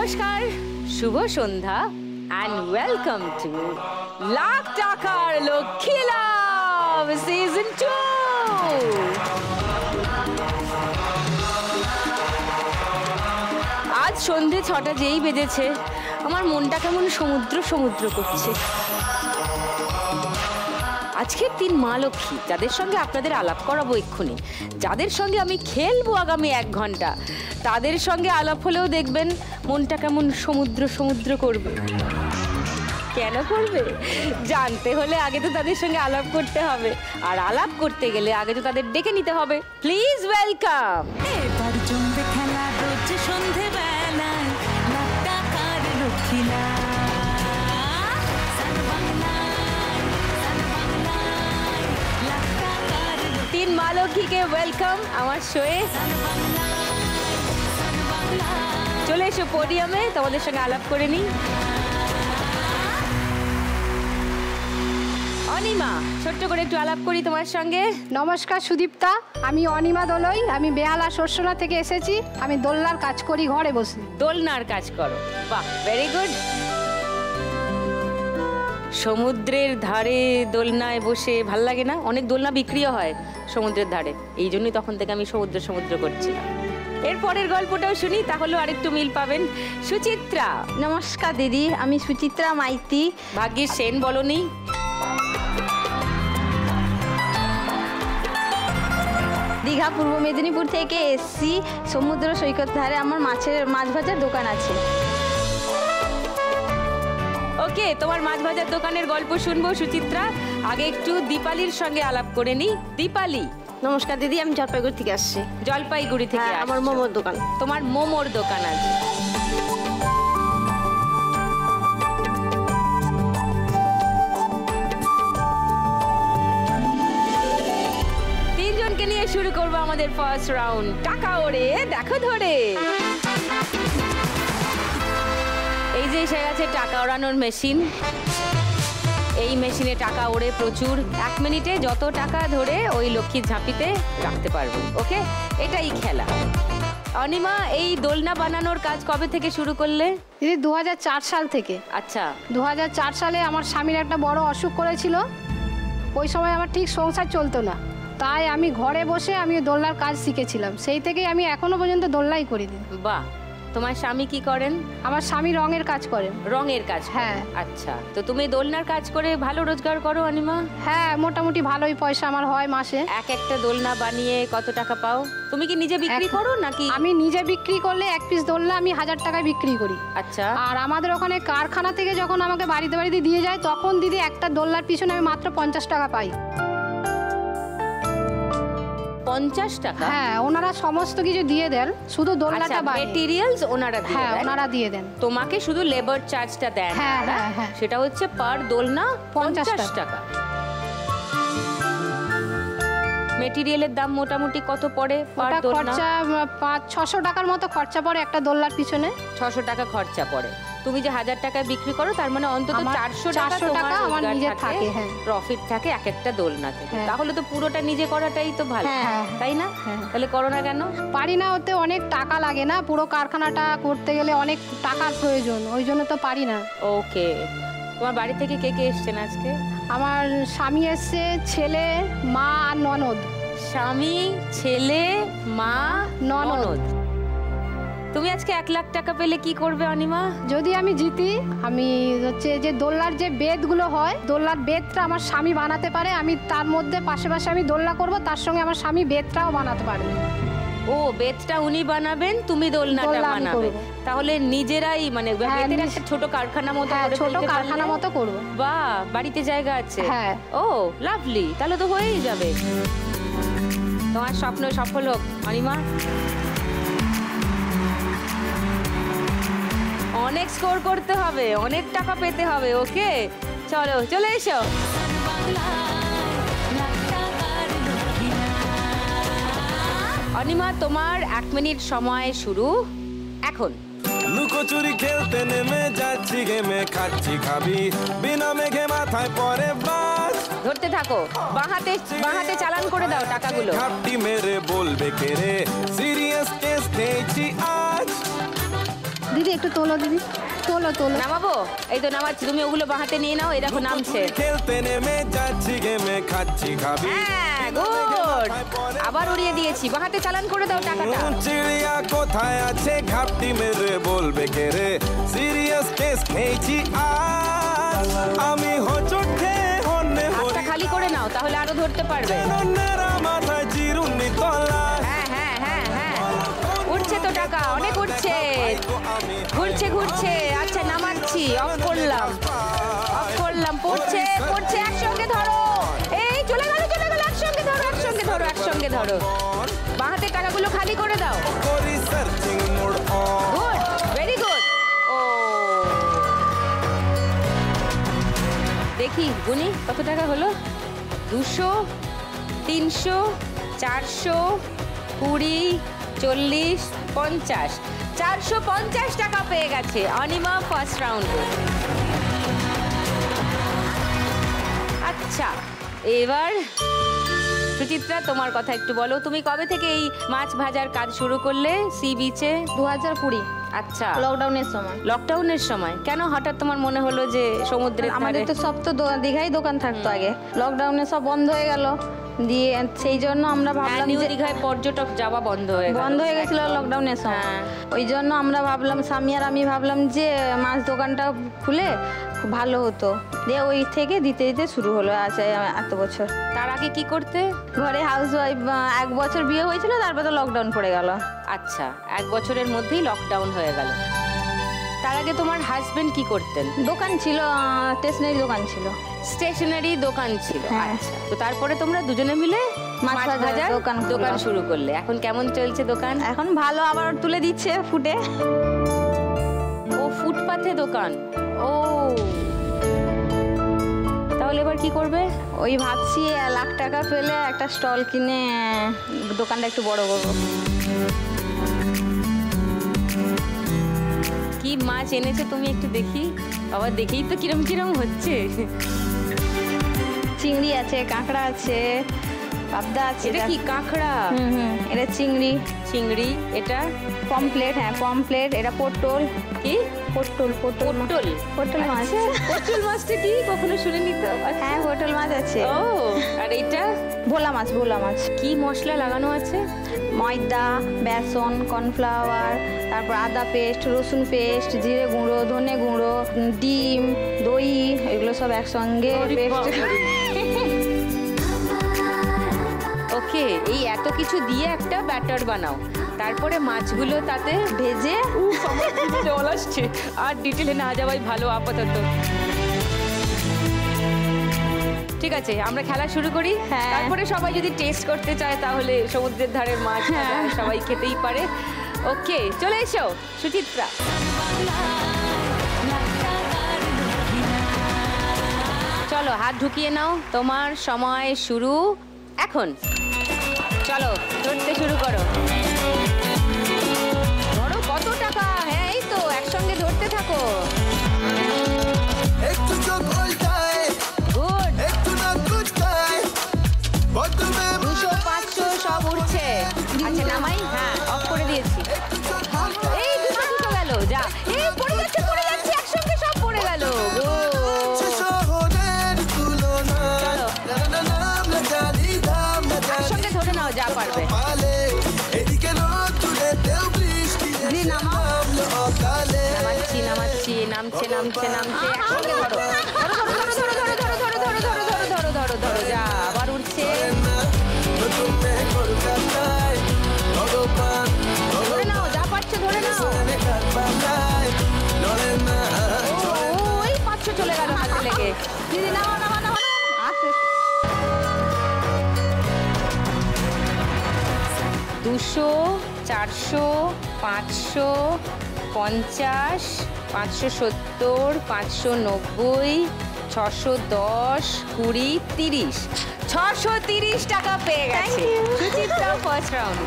নমস্কার, শুভ সন্ধ্যা and welcome to lakh টাকার লক্ষ্মী লাভ season 2। আজ সন্ধে 6টা যেই বেজেছে আমার মনটা কেমন সমুদ্র সমুদ্র করছে। আজকের 3 মা লক্ষ্মী যাদের সঙ্গে আপনাদের আলাপ করাবো এক্ষুনি, যাদের সঙ্গে আমি খেলবো আগামী 1 ঘন্টা, তাদের সঙ্গে আলাপ হলেও দেখবেন মনটা কেমন সমুদ্র সমুদ্র করবে। কেন করবে জানতে হলে আগে তো তাদের সঙ্গে আলাপ করতে হবে, আর আলাপ করতে গেলে আগে তো তাদের ডেকে নিতে হবে। Please welcome. এবার জমবে খেলা রোজ সন্ধেবেলায় লাখ টাকার লক্ষ্মী লাভ। লাখ টাকার 3 মা লক্ষ্মীকে ওয়েলকাম আমার শোয়ে। চলে এসো পোডিয়ামে, তোমাদের সঙ্গে আলাপ করে নিই। অনিমা, ছোট্ট করে একটু আলাপ করি তোমার সঙ্গে। নমস্কার সুদীপ্তা, আমি অনিমা দোলই, আমি বেহালা শস্যনা থেকে এসেছি। আমি দোলনার কাজ করি ঘরে বসে। দোলনার কাজ করো, বাহ, ভেরি গুড। সমুদ্রের ধারে দোলনায় বসে ভাল লাগে না? অনেক দোলনা বিক্রিও হয় সমুদ্রের ধারে, এই জন্যই তখন থেকে আমি সমুদ্র সমুদ্র করছিলাম। এর পরের গল্পটাও শুনি, তাহলেও আরেকটু মিল পাবেন। সুচিত্রা। নমস্কার দিদি, আমি সুচিত্রা মাইতি। ভাগ্যের সেন বলনি? দীঘা পূর্ব মেদিনীপুর থেকে এসছি। সমুদ্র সৈকত ধারে আমার মাছ ভাজার দোকান আছে। ওকে, তোমার মাছ ভাজার দোকানের গল্প শুনবো সুচিত্রা। আগে একটু দীপালির সঙ্গে আলাপ করে নি। দীপালি। নমস্কার দিদি, আমি জলপাইগুড়ি থেকে আসছি। জলপাইগুড়ি থেকে? আমার মোমোর দোকান। তোমার মোমোর দোকান আছে। তিনজনকে নিয়ে শুরু করবো আমাদের ফার্স্ট রাউন্ড। টাকা ওড়ে দেখো ধরে। এই যে এসে গেছে টাকা ওড়ানোর মেশিন। এই মেশিনে টাকা ওড়ে প্রচুর। 1 মিনিটে যত টাকা ধরে ওই লক্ষ্মীর ঝাঁপিতে রাখতে পারবো। ওকে, এটাই খেলা। অনিমা, এই দোলনা বানানোর কাজ কবে থেকে শুরু করলে? দিদি 2004 সাল থেকে। আচ্ছা। 2004 সালে আমার স্বামীর একটা বড় অসুখ করেছিল। ওই সময় আমার ঠিক সংসার চলতো না, তাই আমি ঘরে বসে আমি দোলনার কাজ শিখেছিলাম। সেই থেকেই আমি এখনো পর্যন্ত দোলনাই করি। বাহ, তোমার স্বামী কি করেন? আমার স্বামী রঙের কাজ করেন। রঙের কাজ? হ্যাঁ। আচ্ছা, তো তুমি দোলনার কাজ করে ভালো রোজগার করো অনিমা? হ্যাঁ, মোটামুটি ভালোই পয়সা আমার হয় মাসে। একটা দোলনা বানিয়ে কত টাকা পাও? তুমি কি নিজে বিক্রি করো নাকি? আমি নিজে বিক্রি করলে 1 পিস দোলনা আমি 1000 টাকায় বিক্রি করি। আচ্ছা। আর আমাদের ওখানে কারখানা থেকে যখন আমাকে বাড়িতে বাড়িতে দিয়ে যায়, তখন দিদি একটা দোলনার পিছনে আমি মাত্র 50 টাকা পাই। 50 টাকা? হ্যাঁ, ওনারা সমস্ত কিছু দিয়ে দেন, শুধু দোলনাটা বানিয়ে। ম্যাটেরিয়ালস ওনারা দিয়ে দেন? হ্যাঁ, ওনারা দিয়ে দেন। তোমাকে শুধু লেবার চার্জটা দেন? হ্যাঁ হ্যাঁ হ্যাঁ। সেটা হচ্ছে পার দোলনা 50 টাকা। মেটেরিয়ালের দাম মোটামুটি কত পড়ে পার দোলনা? খরচা 500-600 টাকার মতো খরচা পড়ে একটা দোলনার পিছনে। 600 টাকা খরচা পড়ে। তুমি যে 1000 টাকায় বিক্রি করো, তার মানে অন্তত 400 টাকা আমার নিজের থাকে। হ্যাঁ, প্রফিট থাকে এক একটা দোলনা থেকে। তাহলে তো পুরোটা নিজে করাটাই তো ভালো, তাই না? তাহলে করো না কেন? পারি না, ওতে অনেক টাকা লাগে না, পুরো কারখানাটা করতে গেলে অনেক টাকার প্রয়োজন, ওই জন্য তো পারি না। ওকে, তোমার বাড়ি থেকে কে কে এসছেন আজকে? আমার স্বামী এসছে, ছেলে, মা আর ননদ। স্বামী, ছেলে, মা, ননদ। তুমি আজকে 1 লাখ টাকা পেলে কি করবে অনিমা? যদি আমি জিতি, আমি হচ্ছে যে দোলনার যে বেদগুলো হয়, দোলনার বেদটা আমার স্বামী বানাতে পারে, আমি তার মধ্যে পাশে পাশে আমি দোলনা করব, তার সঙ্গে আমার স্বামী বেদটাও বানাতে পারবে। ও, বেদটা উনি বানাবেন, তুমি দোলনাটা বানাবে। তাহলে নিজেরাই মানে বেদের একটা ছোট কারখানা মতো করে, ছোট কারখানা মতো করব। বাহ, বাড়িতে জায়গা আছে? হ্যাঁ। ও লাভলি, তাহলে তো হয়েই যাবে। তোমার স্বপ্ন সফল হোক অনিমা। অনেক স্কোর করতে হবে, অনেক টাকা পেতে হবে। ওকে, চলো, চলে এসো। অনিমা, তোমার 1 মিনিট সময় শুরু এখন। লুকোচুরি খেলতে নেমে যাচ্ছি, গেমে খাচ্ছি খাবি, বিনা মেঘে মাথায় পরে বাস। ধরতে থাকো, বাঁ হাতে চালান করে দাও টাকাগুলো। ঘাপটি মেরে বলবে কে রে, সিরিয়াস কেস খেয়েছি আজ। দিদি একটু তোলো দিদি, তোলো তোলো। নামাবো? এই তো নামাচ্ছি, তুমি ওগুলো বাঁহাতে নিয়ে নাও। এই দেখো নামছে। খেলতে নেমে যাচ্ছি গেমে, খাচ্ছি খাবি। হ্যাঁ, গুড। আবার উড়িয়ে দিয়েছি। বাঁহাতে চালান করে দাও টাকাটা। চিড়িয়া কোথায় আছে ঘাপটি মেরে বলবে কে রে, সিরিয়াস কেস খেয়েছি আজ আমি, হোঁচট খেয়ে হন্যে হাতটা খালি করে নাও, তাহলে আরো ধরতে পারবে। হরিণেরা মাথায় চিরুনি তলায়। হ্যাঁ হ্যাঁ হ্যাঁ হ্যাঁ, উঠছে তো টাকা, অনেক উঠছে। ঘুরছে ঘুরছে। আচ্ছা নামাচ্ছি, অফ করলাম, অফ করলাম। পড়ছে পড়ছে, একসঙ্গে ধরো। এই চলে গেল চলে গেল, একসঙ্গে ধরো একসঙ্গে ধরো একসঙ্গে ধরো। বাঁহাতে টাকাগুলো খালি করে দাও। করি searching mode on. Good, very good. ও দেখি গুনি কত টাকা হলো। 200, 300, 400, 20, 40, 50, 450 টাকা পেয়ে গেছে অনিমা ফার্স্ট রাউন্ডে। আচ্ছা এবার সুচিত্রা, তোমার কথা একটু বলো। তুমি কবে থেকে এই মাছ ভাজার কাজ শুরু করলে সি বিচে? 2020 আচ্ছা, লকডাউনের সময়। লকডাউনের সময় কেন হঠাৎ তোমার মনে হলো যে সমুদ্রের আমাদের ধারে? তো সব তো দীঘায় দোকান থাকতো আগে, লকডাউনে সব বন্ধ হয়ে গেল, দিয়ে সেই জন্য আমরা হ্যাঁ, ভাবলাম নিউ যে দীঘায় পর্যটক যাওয়া বন্ধ হয়ে গেল। বন্ধ হয়ে গেছিল লকডাউনের সময়। হ্যাঁ। ওই জন্য আমরা ভাবলাম, স্বামী আর আমি ভাবলাম যে মাছ দোকানটা খুলে খুব ভালো হতো, দিয়ে ওই থেকে দিতে দিতে শুরু হলো আজ এত বছর। তার আগে কি করতে? ঘরে হাউস ওয়াইফ, 1 বছর বিয়ে হয়েছিল, তারপর তো লকডাউন পড়ে গেল। আচ্ছা, 1 বছরের মধ্যেই লকডাউন হয়ে গেল। তার আগে তোমার হাজবেন্ড কি করতেন? দোকান ছিল, স্টেশনারি দোকান ছিল। স্টেশনারি দোকান ছিল। হ্যাঁ। আচ্ছা, তো তারপরে তোমরা দুজনে মিলে মাছ ভাজার দোকান দোকান খুললাম। শুরু করলে। এখন কেমন চলছে দোকান? এখন ভালো, আবার তুলে দিচ্ছে ফুটে। ও ফুটপাথে দোকান। ও তাহলে এবার কি করবে? ওই ভাবছি 1 লাখ টাকা পেলে একটা স্টল কিনে দোকানটা একটু বড় করবো। কি মাছ এনেছো তুমি একটু দেখি। আবার দেখেই তো কিরম কিরম হচ্ছে। চিংড়ি আছে, কাঁকড়া আছে, পাবদা আছে। এটা কি কাঁকড়া? এটা চিংড়ি। চিংড়ি। এটা পমপ্লেট। হ্যাঁ পমপ্লেট। এটা পটল। কি? পটল পটল পটল। পটল মাছ। পটল মাছটা কি কখনো শুনিনি তো। হ্যাঁ পটল মাছ আছে। ও, আর এইটা ভোলা মাছ। ভোলা মাছ। কি মশলা লাগানো আছে? ময়দা, বেসন, কর্নফ্লাওয়ার, তারপর আদা পেস্ট, রসুন পেস্ট, জিরে গুঁড়ো, ধনে গুঁড়ো, ডিম, দই, এগুলো সব একসঙ্গে পেস্ট। ওকে, এই এত কিছু দিয়ে একটা ব্যাটার বানাও, তারপরে মাছগুলো তাতে ভেজে। আমার জিভে জল আসছে। আর ডিটেলে না যাওয়াই ভালো আপাতত। ঠিক আছে, আমরা খেলা শুরু করি। হ্যাঁ। তারপরে সবাই যদি টেস্ট করতে চায় তাহলে সমুদ্রের ধারের মাছ ভাজা সবাই খেতেই পারে। ওকে, চলে এসো সুচিত্রা। চলো হাত ঢুকিয়ে নাও, তোমার সময় শুরু এখন। চলো ধরতে শুরু করো। ধরো কত টাকা। হ্যাঁ এই তো একসঙ্গে ধরতে থাকো। একটু চোখ উল্টায়, গুড। একটু নাক কুচকায়, প্রথমে 200, 500 সব উঠছে। আচ্ছা নামাই। হ্যাঁ অফ করে দিয়েছি। এই দুটো গেল। যা, এই পড়ে যাচ্ছে একসঙ্গে সব পড়ে গেল। শহরের তুলনা, চলো নাম না জানি দাম না একসঙ্গে ধরে নাও যা পারবে। পালে, এদিকে রোদ্দুরে তেও বৃষ্টি এসে নামলো অকালে। নামাচ্ছি নামাচ্ছি, নামছে নামছে নামছে। একসঙ্গে ধরো ধরো। যা, আবার উঠছে। প্রথমে কলকাতায় ভগবান ধরে নাও যা পারছো, ধরে নাও। কারবালায় লড়ে না। ওই 500 চলে গেল হাতে লেগে। দিদি নামা নামা নামা আসে। 200, 400, 500, 50, 570, 590, 610, 20, 30, 630 টাকা পেয়ে গেছে সুচিত্রা ফার্স্ট রাউন্ড।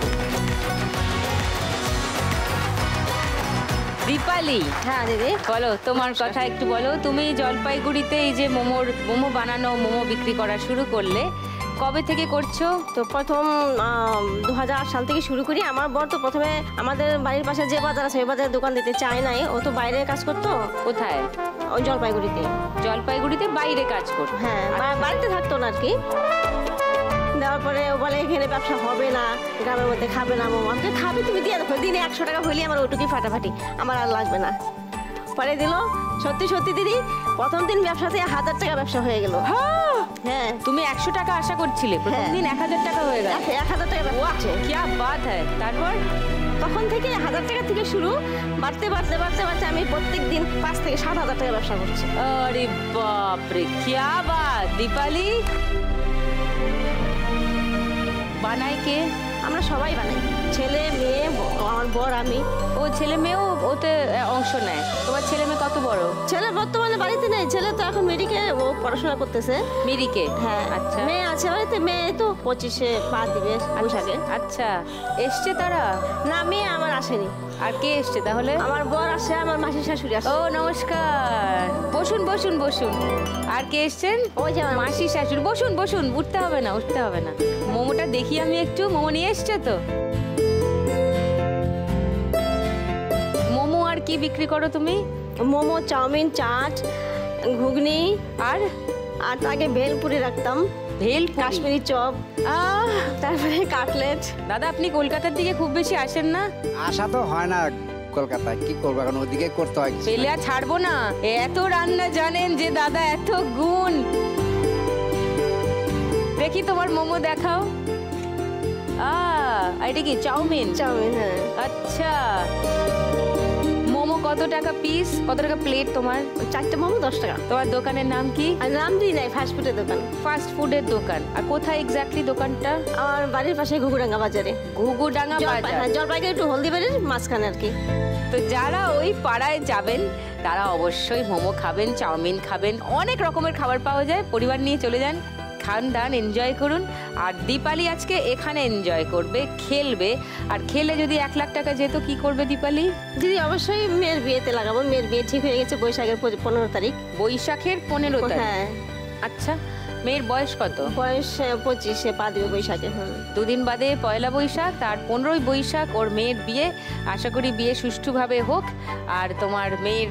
দীপালি, হ্যাঁ দিদি। বলো তোমার কথা একটু বলো। তুমি জলপাইগুড়িতে এই যে মোমো বানানো, মোমো বিক্রি করা শুরু করলে, কবে থেকে করছো? তো প্রথম 2008 সাল থেকে শুরু করি। আমার বর তো প্রথমে আমাদের বাড়ির পাশে যে বাজার আছে ওই বাজারে দোকান দিতে চায় নাই, ও তো বাইরে কাজ করতো। কোথায়? ওই জলপাইগুড়িতে। জলপাইগুড়িতে বাইরে কাজ করতো? হ্যাঁ, বাড়িতে থাকতো না আর কি। দেওয়ার পরে ও বলে এখানে ব্যবসা হবে না, গ্রামের মধ্যে খাবে না। আমাকে খাবে, তুমি দিয়ে দেখো, দিনে 100 টাকা হইলে আমার ওটুকুই ফাটাফাটি, আমার আর লাগবে না। পরে দিল, সত্যি সত্যি দিদি প্রথম দিন ব্যবসাতে 1000 টাকা ব্যবসা হয়ে গেল। হ্যাঁ, তুমি 100 টাকা আশা করছিলে, প্রথম দিন 1000 টাকা হয়ে গেল। 1000 টাকা ব্যবসা। কি বাত হ্যায়! তারপর তখন থেকে 1000 টাকা থেকে শুরু, বাড়তে বাড়তে বাড়তে বাড়তে আমি প্রত্যেক দিন 5 থেকে 7,000 টাকা ব্যবসা করছি। আরে বাপ রে, কি বাত! দীপালি, বানায় কে? আমরা সবাই বানাই, ছেলে মেয়ে, আমার বর, আমি। ও ছেলে মেয়েও ওতে অংশ নেয়? তোমার ছেলে মেয়ে কত বড়? ছেলে বর্তমানে বাড়িতে নেই, ছেলে তো এখন মেডিকে ও পড়াশোনা করতেছে। মেরিকে? হ্যাঁ। আচ্ছা। মেয়ে আছে বাড়িতে, মেয়ে তো 25-এ পা দিবে বৈশাখে। আচ্ছা, এসছে তারা? না, মেয়ে আমার আসেনি। আর কে এসছে তাহলে? আমার বর আসে, আমার মাসি শাশুড়ি আসে। ও নমস্কার, বসুন বসুন বসুন। আর কে এসছেন? ওই যে আমার মাসি শাশুড়ি। বসুন বসুন, উঠতে হবে না, উঠতে হবে না। মোমোটা দেখি আমি একটু। মোমো নিয়ে এসছে তো? মোমো আর কি বিক্রি করো তুমি? মোমো, চাউমিন, চাট, ঘুগনি, আর আর আগে ভেলপুরি রাখতাম, ভেলপুরি, কাশ্মীরি চপ, তারপরে কাটলেট। দাদা আপনি কলকাতার দিকে খুব বেশি আসেন না? আসা তো হয় না কলকাতায়, কি করবো এখন, ওদিকে করতে হয়। পেলে আর ছাড়বো না। এত রান্না জানেন যে দাদা, এত গুণ। দেখি তোমার মোমো দেখাও। এটা কি চাউমিন? চাউমিন, হ্যাঁ। আচ্ছা, মোমো কত টাকা পিস, কত টাকা প্লেট তোমার? 4টে মোমো 10 টাকা। তোমার দোকানের নাম কি? আর নাম দিই নাই, ফাস্ট ফুডের দোকান। ফাস্ট ফুডের দোকান। আর কোথায় এক্স্যাক্টলি দোকানটা? আমার বাড়ির পাশে ঘুঘুডাঙ্গা বাজারে। ঘুঘুডাঙ্গা বাজার? জলপাইগুড়ি একটু হলদিবাড়ির মাঝখানে আর কি। তো যারা ওই পাড়ায় যাবেন তারা অবশ্যই মোমো খাবেন, চাউমিন খাবেন, অনেক রকমের খাবার পাওয়া যায়। পরিবার নিয়ে চলে যান, খান দান, এনজয় করুন। আর দীপালি আজকে এখানে এনজয় করবে, খেলবে। আর খেলে যদি 1 লাখ টাকা যেত, কি করবে দীপালি? দিদি অবশ্যই মেয়ের বিয়েতে লাগাবো। মেয়ের বিয়ে ঠিক হয়ে গেছে বৈশাখের 15 তারিখ। বৈশাখের 15 তারিখ? হ্যাঁ। আচ্ছা, মেয়ের বয়স কত? বয়স 25-এ পা দিবে বৈশাখে। 2 দিন বাদে পয়লা বৈশাখ, তার 15ই বৈশাখ ওর মেয়ের বিয়ে। আশা করি বিয়ে সুষ্ঠুভাবে হোক, আর তোমার মেয়ের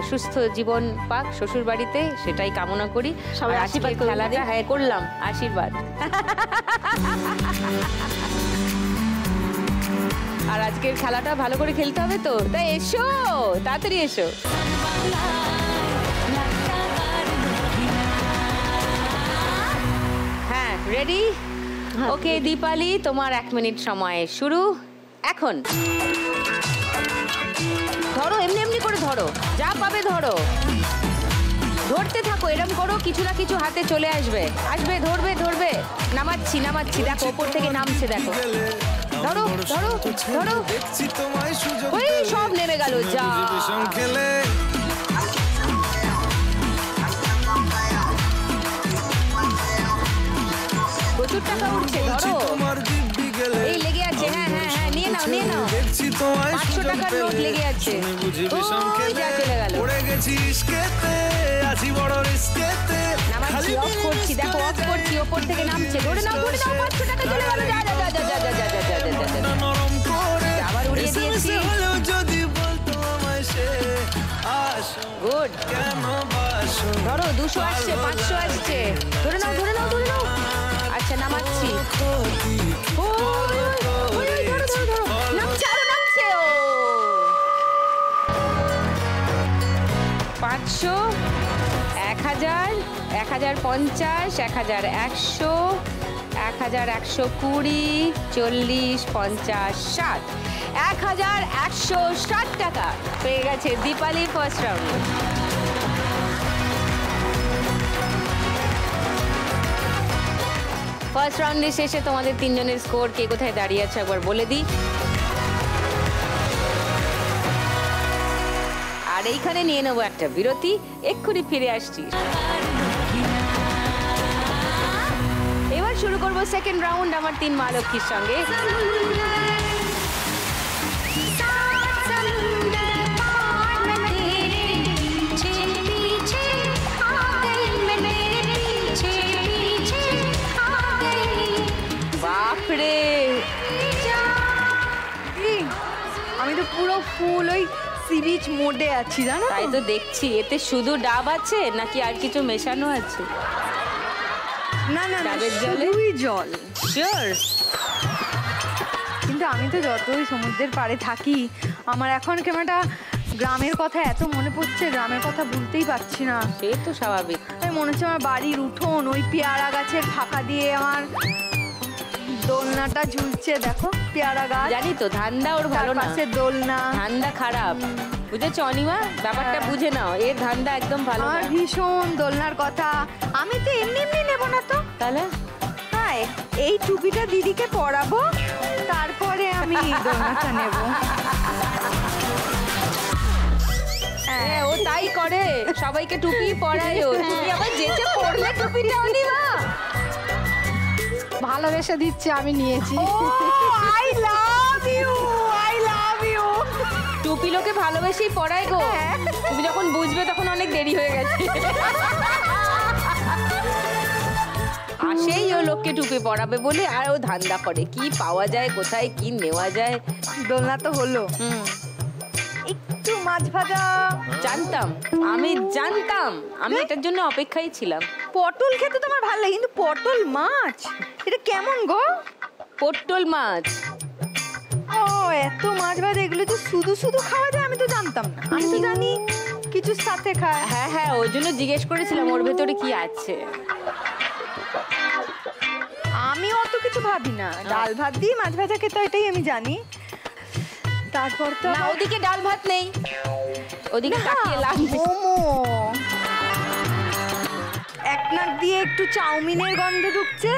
সুস্থ জীবন পাক শ্বশুর বাড়িতে, সেটাই কামনা করি। সবাই আশীর্বাদ করুন। খেলাটা হ্যাঁ করলাম, আশীর্বাদ। আর আজকের খেলাটা ভালো করে খেলতে হবে তো, তাই এসো, তাড়াতাড়ি এসো। হ্যাঁ, রেডি? ওকে দীপালি, তোমার 1 মিনিট সময় শুরু এখন। ধরো, এমনি এমনি করে ধরো, যা পাবে ধরো, ধরতে থাকো, এরম করো, কিছু না কিছু হাতে চলে আসবে। আসবে, ধরবে ধরবে। নামাচ্ছি নামাচ্ছি, দেখো ওপর থেকে নামছে, দেখো। ধরো ধরো ধরো, ওই সব নেমে গেল। যা প্রচুর টাকা উঠছে, ধরো। এই লেগে আছে, হ্যাঁ হ্যাঁ হ্যাঁ, নিয়ে নাও নিয়ে নাও। 500 টাকার নোট লেগে আছে। ওই যা চলে গেল। নামাচ্ছি, অফ করছি, দেখো অফ করছি, ওপর থেকে নামছে। ধরে নাও ধরে নাও, 500 টাকা চলে গেল। যা যা যা যা যা যা যা যা যা যা, আবার উড়িয়ে দিয়েছি। গুড। ধরো, 200 আসছে, 500 আসছে। ধরে নাও ধরে নাও ধরে নাও। আচ্ছা, নামাচ্ছি। নামছে, আরো নামছে। ও 500, 1000, 1050, 1100, 1120, 40, 50, 60, 1160 টাকা পেয়ে গেছে দীপালি ফার্স্ট রাউন্ডে। ফার্স্ট রাউন্ডের শেষে তোমাদের 3 জনের স্কোর কে কোথায় দাঁড়িয়ে আছে একবার বলে দিই। আর এইখানে নিয়ে নেবো একটা বিরতি, এক্ষুনি ফিরে আসছি। এবার শুরু করবো সেকেন্ড রাউন্ড আমার 3 মা লক্ষ্মীর সঙ্গে। আমি তো পুরো ফুল ওই সি বিচ মোডে আছি জানো তাই তো দেখছি। এতে শুধু ডাব আছে নাকি আর কিছু মেশানো আছে? না না না, ডাবের জলে? শুধুই জল। শিওর? কিন্তু আমি তো যতই সমুদ্রের পাড়ে থাকি আমার এখন কেমনটা গ্রামের কথা এত মনে পড়ছে, গ্রামের কথা ভুলতেই পারছি না। সে তো স্বাভাবিক। আমি মনে হচ্ছে আমার বাড়ির উঠোন, ওই পেয়ারা গাছের ফাঁকা দিয়ে আমার দোলনাটা ঝুলছে, দেখো পেয়ারা গাছ। জানি তো ধান্দা ওর ভালো না, পাশে দোলনা। ধান্দা খারাপ, বুঝেছো অনিমা? ব্যাপারটা বুঝে নাও, এর ধান্দা একদম ভালো আমার না। ভীষণ দোলনার কথা। আমি তো এমনি এমনি নেবো না তো। তাহলে হ্যাঁ, এই টুপিটা দিদিকে পরাবো, তারপরে আমি দোলনাটা নেব। হ্যাঁ, ও তাই করে, সবাইকে টুপি পরায় ও। তুমি আবার যেচে পড়লে টুপিটা অনিমা। ভালোবেসে দিচ্ছে, আমি নিয়েছি। I love you, I love you. টুপি লোকে ভালোবেসেই পরায় গো। তুমি যখন বুঝবে তখন অনেক দেরি হয়ে গেছে। আসেই ও লোককে টুপি পরাবে বলে আর ও ধান্দা করে কি পাওয়া যায়, কোথায় কি নেওয়া যায়। দোলনা তো হলো, একটু মাছ ভাজা। জানতাম, আমি জানতাম, আমি এটার জন্য অপেক্ষায় ছিলাম। পটল খেতে তোমার ভালো লাগে, কিন্তু পটল মাছ এটা কেমন গো? পটল মাছ? ও, এত মাছ ভাজা এগুলো তো শুধু শুধু খাওয়া যায়? আমি তো জানতাম না। আমি তো জানি কিছুর সাথে খায়। হ্যাঁ হ্যাঁ, ওই জন্য জিজ্ঞেস করেছিলাম ওর ভেতরে কি আছে। আমি অত কিছু ভাবি না, ডাল ভাত দিয়ে মাছ ভাজা খেতে, এটাই আমি জানি। তারপর তো না, ওদিকে ডাল ভাত নেই, ওদিকে তাকিয়ে লাভ নেই। মোমো, এক নাক দিয়ে একটু চাউমিনের গন্ধ ঢুকছে,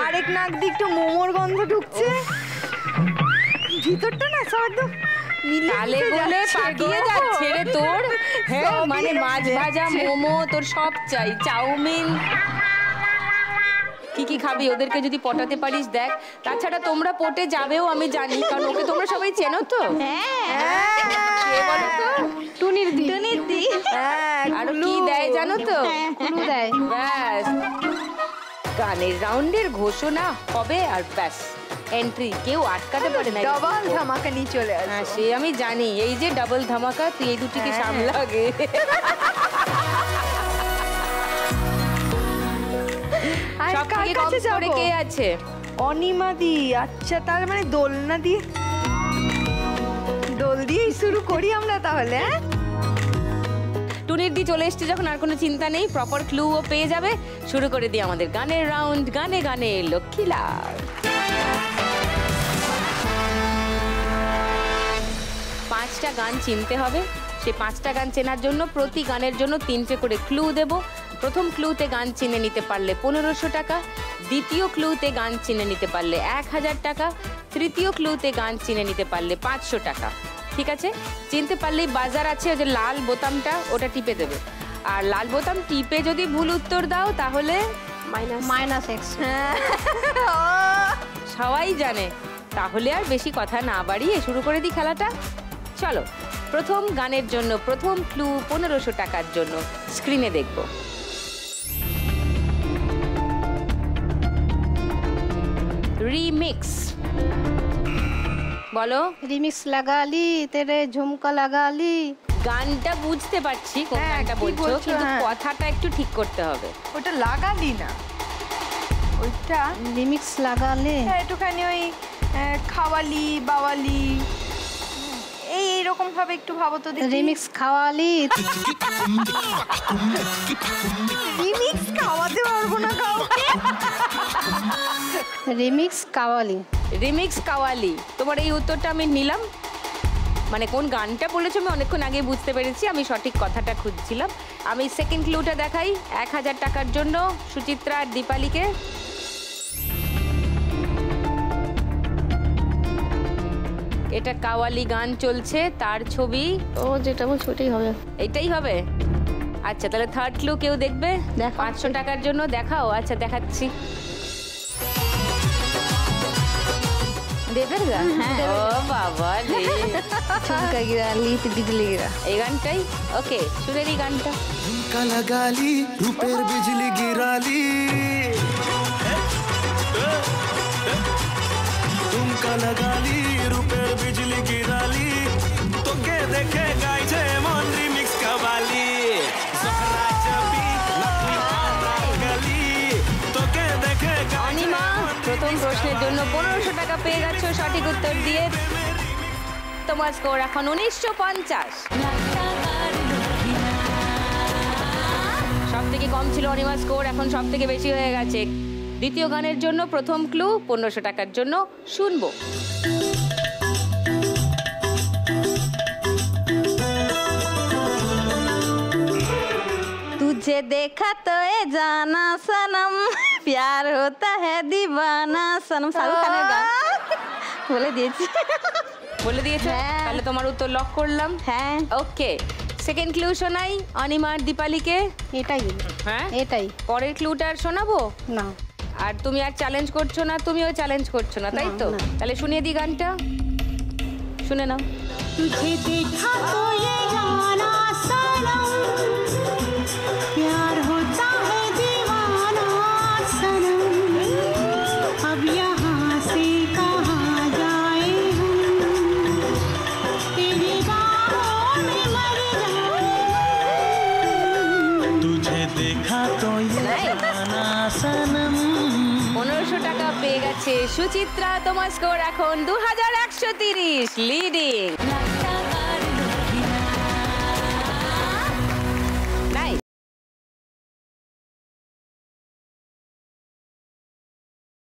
আরেক নাক দিয়ে একটু মোমোর গন্ধ ঢুকছে, ভিতরটা না সব একদম তালে বলে পাকিয়ে যাচ্ছে রে তোর। হ্যাঁ, মানে মাছ ভাজা, মোমো, তোর সব চাই, চাউমিন। কি কি খাবি ওদেরকে যদি পটাতে পারিস দেখ। তাছাড়া তোমরা পটে যাবেও আমি জানি, কারণ ওকে তোমরা সবাই চেনো তো। কে বলো তো? টুনির দি। টুনির দি। আর কি দেয় জানো তো? ক্লু দেয়। ব্যাস, গানের রাউন্ডের ঘোষণা হবে আর ব্যাস, এন্ট্রি কেউ আটকাতে পারে না। ডাবল ধামাকা নিয়ে চলে আসে। হ্যাঁ, সে আমি জানি। এই যে ডাবল ধামাকা, তুই এই দুটিকে সামলা আগে। সব থেকে কম করে কে আছে? অনিমা দি। আচ্ছা, তার মানে দোলনা দিয়ে, দোল দিয়েই শুরু করি আমরা তাহলে। টুনির দি চলে এসছে যখন আর কোনো চিন্তা নেই, প্রপার ক্লুও পেয়ে যাবে। শুরু করে দিই আমাদের গানের রাউন্ড, গানে গানে লক্ষ্মীলাল। 5টা গান চিনতে হবে। সেই 5টা গান চেনার জন্য প্রতি গানের জন্য 3টে করে ক্লু দেব। প্রথম ক্লুতে গান চিনে নিতে পারলে 1500 টাকা, দ্বিতীয় ক্লুতে গান চিনে নিতে পারলে 1000 টাকা, তৃতীয় ক্লুতে গান চিনে নিতে পারলে 500 টাকা। ঠিক আছে? চিনতে পারলেই বাজার আছে, ওই যে লাল বোতামটা, ওটা টিপে দেবে। আর লাল বোতাম টিপে যদি ভুল উত্তর দাও তাহলে -X। সবাই জানে। তাহলে আর বেশি কথা না বাড়িয়ে শুরু করে দিই খেলাটা। চলো, প্রথম গানের জন্য প্রথম ক্লু 1500 টাকার জন্য স্ক্রিনে দেখব। রিমিক্স। বলো। রিমিক্স লাগালি তেরে ঝুমকা লাগালি। গানটা বুঝতে পারছি কোন গানটা বলছো, কিন্তু কথাটা একটু ঠিক করতে হবে। ওটা লাগালি না, ওইটা রিমিক্স লাগালে একটুখানি ওই খাওয়ালি বাওয়ালি, এইরকম ভাবে একটু ভাবো তো দেখি। রিমিক্স খাওয়ালি। রিমিক্স খাওয়াতে পারবো না কাউকে। রিমিক্স কাওয়ালি। রিমিক্স কাওয়ালি, তোমার এই উত্তরটা আমি নিলাম। মানে কোন গানটা বলেছো আমি অনেকক্ষণ আগে বুঝতে পেরেছি, আমি সঠিক কথাটা খুঁজছিলাম। আমি সেকেন্ড ক্লুটা দেখাই 1000 টাকার জন্য সুচিত্রা আর দীপালিকে। এটা কাওয়ালি গান চলছে, তার ছবি। ও যেটা বলছো ওটাই হবে। এটাই হবে? আচ্ছা, তাহলে থার্ড ক্লু কেউ দেখবে? 500 টাকার জন্য দেখাও। আচ্ছা, দেখাচ্ছি। দেবের গান? ও বাবা রে, ঝুমকা গিরালি বিজলি গিরা, এই গানটাই। ওকে, শুনেন এই গানটা। ঝুমকা লাগালি রূপের বিজলি গিরালি, ঝুমকা লাগালি রূপের বিজলি গিরালি, 1500 টাকা পেয়ে গেছো সঠিক উত্তর দিয়ে। তোমার স্কোর এখন 1950। সব থেকে কম ছিল অনিমার স্কোর, এখন সব থেকে বেশি হয়ে গেছে। দ্বিতীয় গানের জন্য প্রথম ক্লু 1500 টাকার জন্য শুনবো। तुझे देखा तो ये जाना सनम प्यार होता है दीवाना सनम शाहरुख खाনের গান বলে দিয়েছি। বলে দিয়েছো? হ্যাঁ। তাহলে তোমার উত্তর লক করলাম। হ্যাঁ ওকে, সেকেন্ড ক্লু শোনাই অনিমার দীপালিকে। এটাই হ্যাঁ এটাই পরের ক্লুটা আর শোনাবো। না আর তুমি আর চ্যালেঞ্জ করছো না, তুমিও চ্যালেঞ্জ করছো না, তাই তো? না। তাহলে শুনিয়ে দিই গানটা, শুনে নাও। तुझे देखा तो ये जाना सनम प्यार होता है दीवाना सनम अब यहाँ से कहाँ जाए हम तेरी बाहों में मर जाए तुझे देखा तो ये जाना सनम 1500 টাকা পেয়ে গেছে সুচিত্রা। তোমার স্কোর এখন 2130, লিডিং।